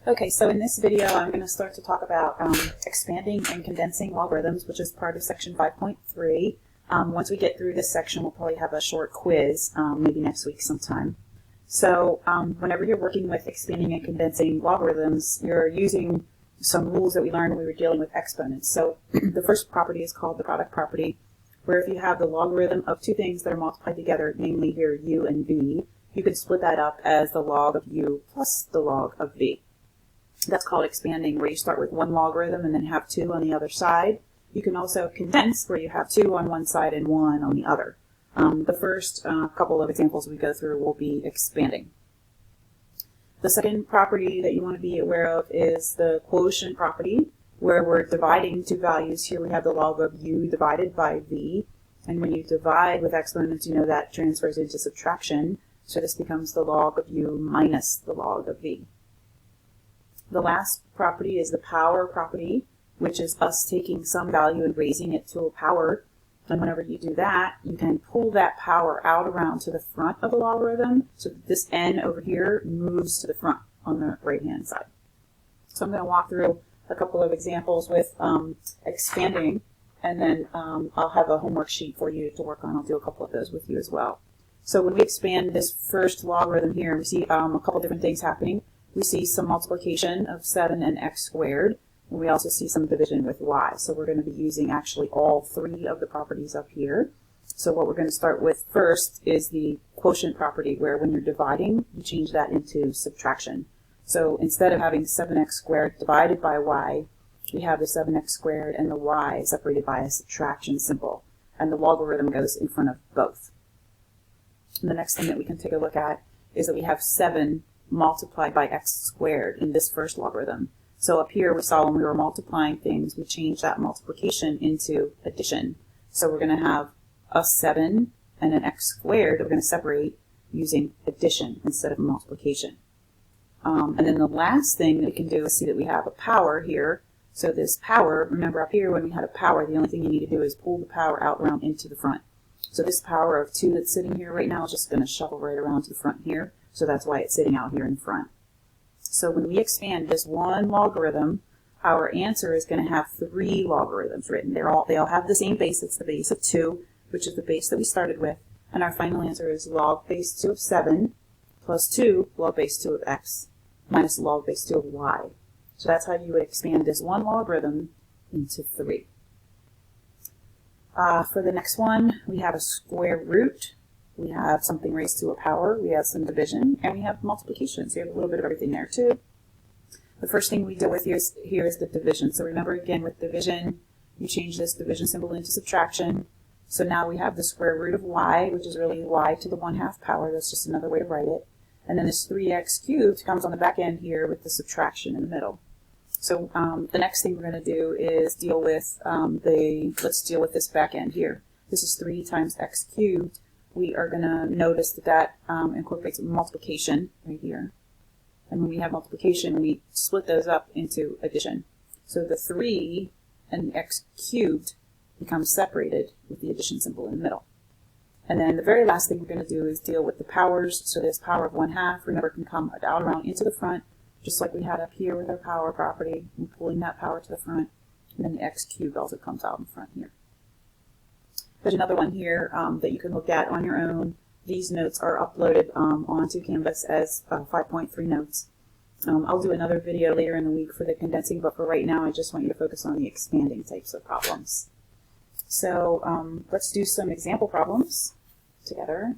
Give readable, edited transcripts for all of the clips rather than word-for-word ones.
Okay, so in this video I'm going to start to talk about expanding and condensing logarithms, which is part of section 5.3. Once we get through this section, we'll probably have a short quiz, maybe next week sometime. So whenever you're working with expanding and condensing logarithms, you're using some rules that we learned when we were dealing with exponents. So the first property is called the product property, where if you have the logarithm of two things that are multiplied together, namely here u and v, you could split that up as the log of u plus the log of v. That's called expanding, where you start with one logarithm and then have two on the other side. You can also condense, where you have two on one side and one on the other. The first couple of examples we go through will be expanding. The second property that you want to be aware of is the quotient property, where we're dividing two values. Here we have the log of u divided by v, and when you divide with exponents, you know that transfers into subtraction, so this becomes the log of u minus the log of v. The last property is the power property, which is us taking some value and raising it to a power. And whenever you do that, you can pull that power out around to the front of the logarithm so that this n over here moves to the front on the right-hand side. So I'm going to walk through a couple of examples with expanding, and then I'll have a homework sheet for you to work on. I'll do a couple of those with you as well. So when we expand this first logarithm here, we see a couple different things happening. We see some multiplication of 7 and x squared, and we also see some division with y. So we're going to be using actually all three of the properties up here. So what we're going to start with first is the quotient property, where when you're dividing, you change that into subtraction. So instead of having 7x squared divided by y, we have the 7x squared and the y separated by a subtraction symbol, and the logarithm goes in front of both. And the next thing that we can take a look at is that we have 7 multiplied by x squared in this first logarithm. So up here we saw when we were multiplying things, we changed that multiplication into addition. So we're going to have a 7 and an x squared that we're going to separate using addition instead of multiplication. And then the last thing that we can do is see that we have a power here. So this power, remember up here when we had a power, the only thing you need to do is pull the power out around into the front. So this power of 2 that's sitting here right now is just going to shuffle right around to the front here. So that's why it's sitting out here in front. So when we expand this one logarithm, our answer is going to have 3 logarithms written. They all have the same base. It's the base of 2, which is the base that we started with. And our final answer is log base 2 of 7 plus 2 log base 2 of x minus log base 2 of y. So that's how you would expand this one logarithm into 3. For the next one, we have a square root. We have something raised to a power, we have some division, and we have multiplication. So you have a little bit of everything there too. The first thing we deal with here is the division. So remember again with division, you change this division symbol into subtraction. So now we have the square root of y, which is really y to the 1/2 power. That's just another way to write it. And then this 3x cubed comes on the back end here with the subtraction in the middle. So the next thing we're going to do is deal with let's deal with this back end here. This is 3 times x cubed. We are going to notice that incorporates multiplication right here. And when we have multiplication, we split those up into addition. So the 3 and the x cubed become separated with the addition symbol in the middle. And then the very last thing we're going to do is deal with the powers. So this power of 1/2, remember, can come out around into the front, just like we had up here with our power property, and pulling that power to the front. And then the x cubed also comes out in front here. There's another one here that you can look at on your own. These notes are uploaded onto Canvas as 5.3 notes. I'll do another video later in the week for the condensing, but for right now I just want you to focus on the expanding types of problems. So let's do some example problems together.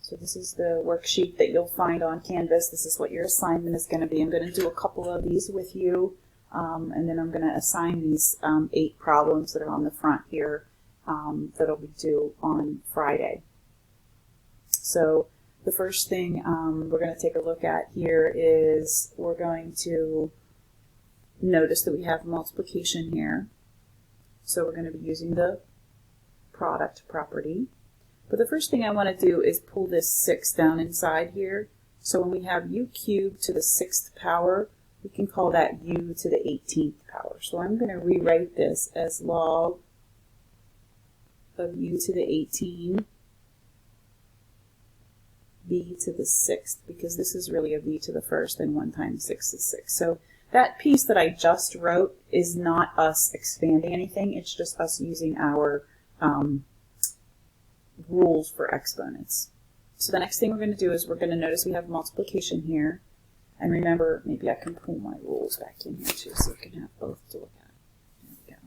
So this is the worksheet that you'll find on Canvas. This is what your assignment is going to be. I'm going to do a couple of these with you, and then I'm going to assign these 8 problems that are on the front here. That'll be due on Friday. So the first thing we're going to take a look at here is we're going to notice that we have multiplication here. So we're going to be using the product property. But the first thing I want to do is pull this 6 down inside here. So when we have u cubed to the 6th power, we can call that u to the 18th power. So I'm going to rewrite this as log of u to the 18 v to the 6th, because this is really a v to the 1st, and 1 times 6 is 6. So that piece that I just wrote is not us expanding anything, it's just us using our rules for exponents. So the next thing we're going to do is we're going to notice we have multiplication here. And remember, maybe I can pull my rules back in here too so we can have both to look at. There we go.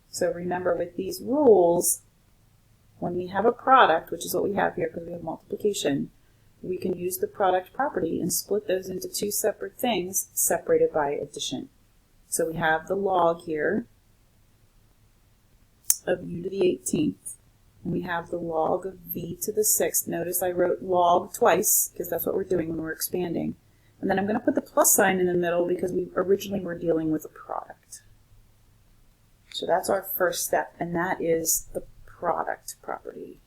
So remember, with these rules, when we have a product, which is what we have here because we have multiplication, we can use the product property and split those into two separate things separated by addition. So we have the log here of u to the 18th, and we have the log of v to the 6th. Notice I wrote log twice because that's what we're doing when we're expanding. And then I'm going to put the plus sign in the middle because we originally were dealing with a product. So that's our first step, and that is the product property.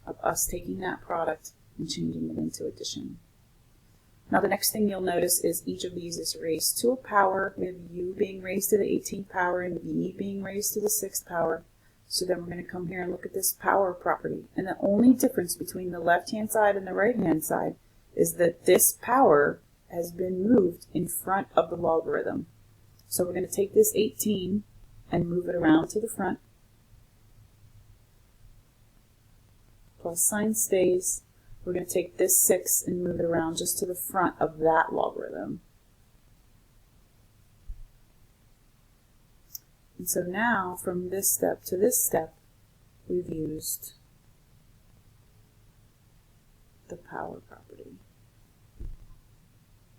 Of us taking that product and changing it into addition. Now the next thing you'll notice is each of these is raised to a power. We have u being raised to the 18th power and v being raised to the 6th power. So then we're going to come here and look at this power property. And the only difference between the left-hand side and the right-hand side is that this power has been moved in front of the logarithm. So we're going to take this 18 and move it around to the front. Plus sign stays. We're going to take this 6 and move it around just to the front of that logarithm. And so now, from this step to this step, we've used the power property.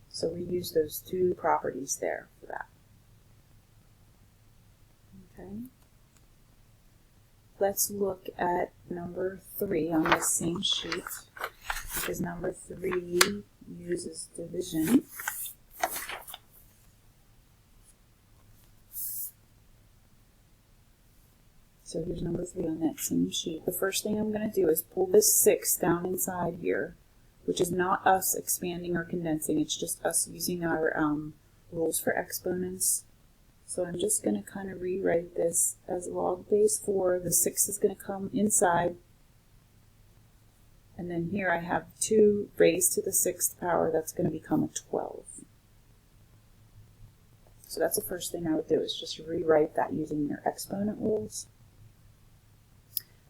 So we use those two properties there for that. Okay. Let's look at number 3 on this same sheet, because number 3 uses division. So here's number 3 on that same sheet. The first thing I'm going to do is pull this 6 down inside here, which is not us expanding or condensing, it's just us using our rules for exponents. So I'm just going to kind of rewrite this as log base 4. The 6 is going to come inside. And then here I have 2 raised to the 6th power. That's going to become a 12. So that's the first thing I would do, is just rewrite that using your exponent rules.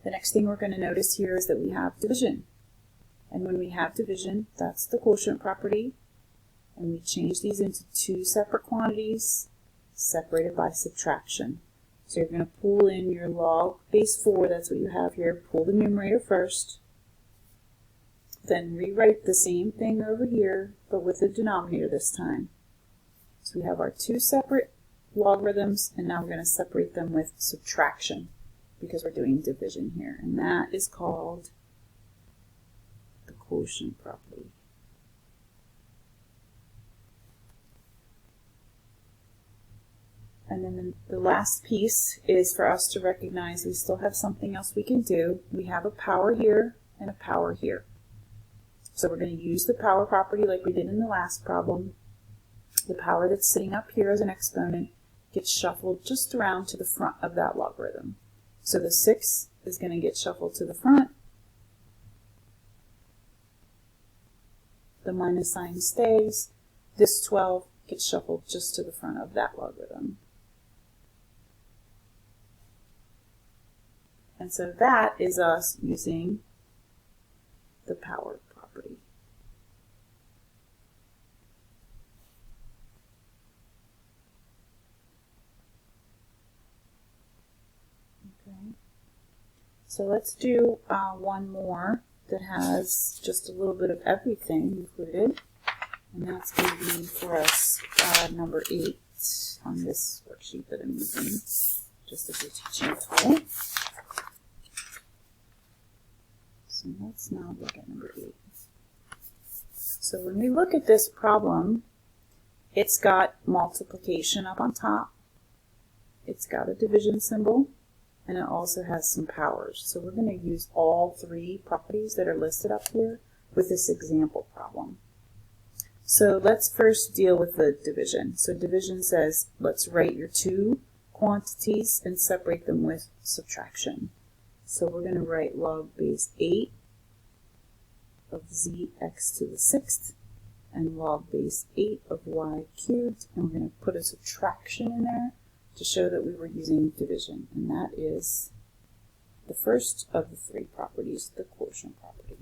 The next thing we're going to notice here is that we have division. And when we have division, that's the quotient property. And we change these into 2 separate quantities separated by subtraction. So you're going to pull in your log base 4, that's what you have here. Pull the numerator first. Then rewrite the same thing over here, but with the denominator this time. So we have our 2 separate logarithms, and now we're going to separate them with subtraction, because we're doing division here, and that is called the quotient property. And then the last piece is for us to recognize we still have something else we can do. We have a power here and a power here. So we're going to use the power property like we did in the last problem. The power that's sitting up here as an exponent gets shuffled just around to the front of that logarithm. So the 6 is going to get shuffled to the front. The minus sign stays. This 12 gets shuffled just to the front of that logarithm. And so that is us using the power property. Okay. So let's do one more that has just a little bit of everything included. And that's going to be for us number 8 on this worksheet that I'm using, just as a teaching tool. So let's now look at number 8. So when we look at this problem, it's got multiplication up on top, it's got a division symbol, and it also has some powers. So we're going to use all 3 properties that are listed up here with this example problem. So let's first deal with the division. So division says, let's write your 2 quantities and separate them with subtraction. So we're going to write log base 8 of zx to the 6th and log base 8 of y cubed, and we're going to put a subtraction in there to show that we were using division, and that is the first of the three properties, the quotient property.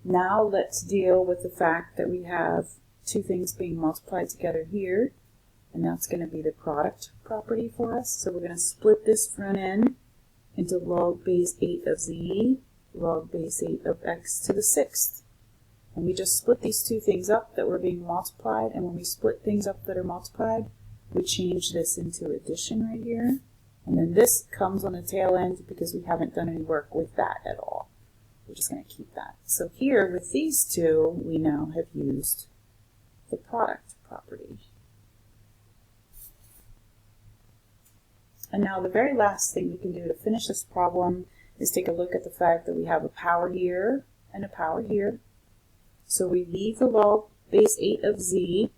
Now let's deal with the fact that we have two things being multiplied together here, and that's going to be the product property for us. So we're going to split this front end into log base 8 of z, log base 8 of x to the 6th. And we just split these two things up that were being multiplied, and when we split things up that are multiplied, we change this into addition right here. And then this comes on the tail end because we haven't done any work with that at all. We're just going to keep that. So here with these two, we now have used the product property. And now the very last thing we can do to finish this problem is take a look at the fact that we have a power here and a power here. So we leave the log base 8 of z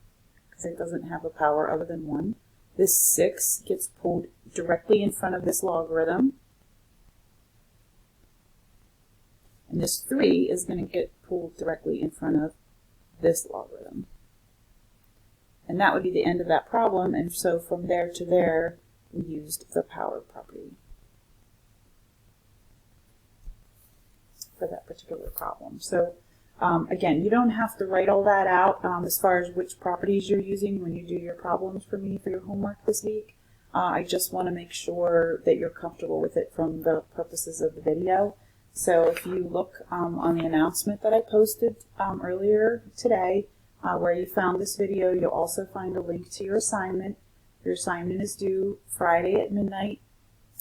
because it doesn't have a power other than 1. This 6 gets pulled directly in front of this logarithm. And this 3 is going to get pulled directly in front of this logarithm. And that would be the end of that problem, and so from there to there, we used the power property for that particular problem. So again, you don't have to write all that out as far as which properties you're using when you do your problems for me for your homework this week. I just want to make sure that you're comfortable with it from the purposes of the video. So if you look on the announcement that I posted earlier today, where you found this video, you'll also find a link to your assignment. Your assignment is due Friday at midnight.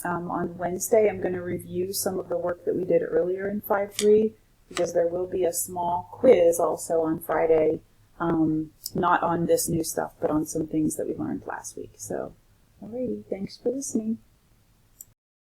On Wednesday, I'm going to review some of the work that we did earlier in 5.3 because there will be a small quiz also on Friday, not on this new stuff, but on some things that we learned last week. So, alrighty, thanks for listening.